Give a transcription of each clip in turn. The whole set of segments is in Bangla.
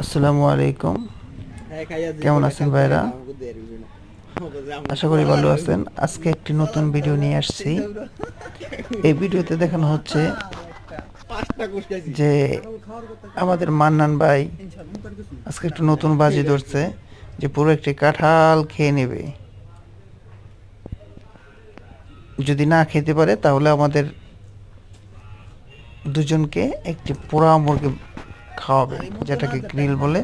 আসসালামু আলাইকুম। কেমন আছেন ভাইরা? আশা করি ভালো আছেন। আজকে একটি নতুন ভিডিও নিয়ে আসছি। এই ভিডিওতে দেখানো হচ্ছে যে আমাদের মান্নান ভাই আজকে একটু নতুন বাজি ধরছে যে পুরো একটি কাঁঠাল খেয়ে নেবে। যদি না খেতে পারে তাহলে আমাদের দুজনকে একটি পোড়া মুরগি খাওয়াবে, যেটাকে গ্রিল বলে।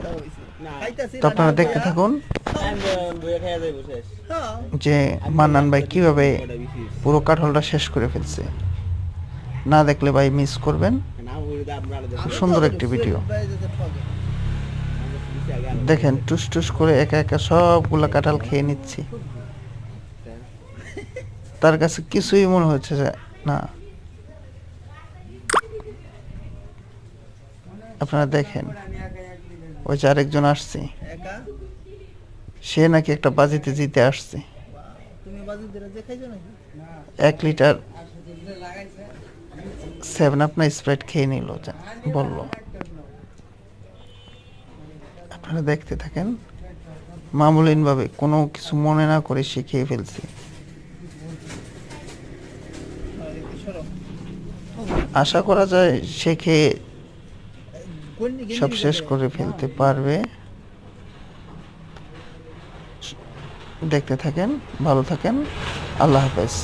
তো আপনারা দেখতে থাকুন যে মান্নান ভাই কিভাবে পুরো কাঁঠালটা শেষ করে ফেলছে। না দেখলে ভাই মিস করবেন। খুব সুন্দর একটি ভিডিও দেখেন, টুস টুস করে একা একা সবগুলা কাঁঠাল খেয়ে নিচ্ছি। তার কাছে কিছুই মনে হচ্ছে যে না। আপনারা দেখেন, ওই যে আরেকজন আসছে, সে নাকি একটা বাজিতে জিতে আসছে। 1 লিটার 7 আপ না স্প্রাইট খেয়ে নিল, বললো। আপনারা দেখতে থাকেন, মামুলিনভাবে কোনো কিছু মনে না করে সে খেয়ে ফেলছে। আশা করা যায় সে খেয়ে সব শেষ করে ফেলতে পারবে। দেখতে থাকেন, ভালো থাকেন, আল্লাহ হাফেজ।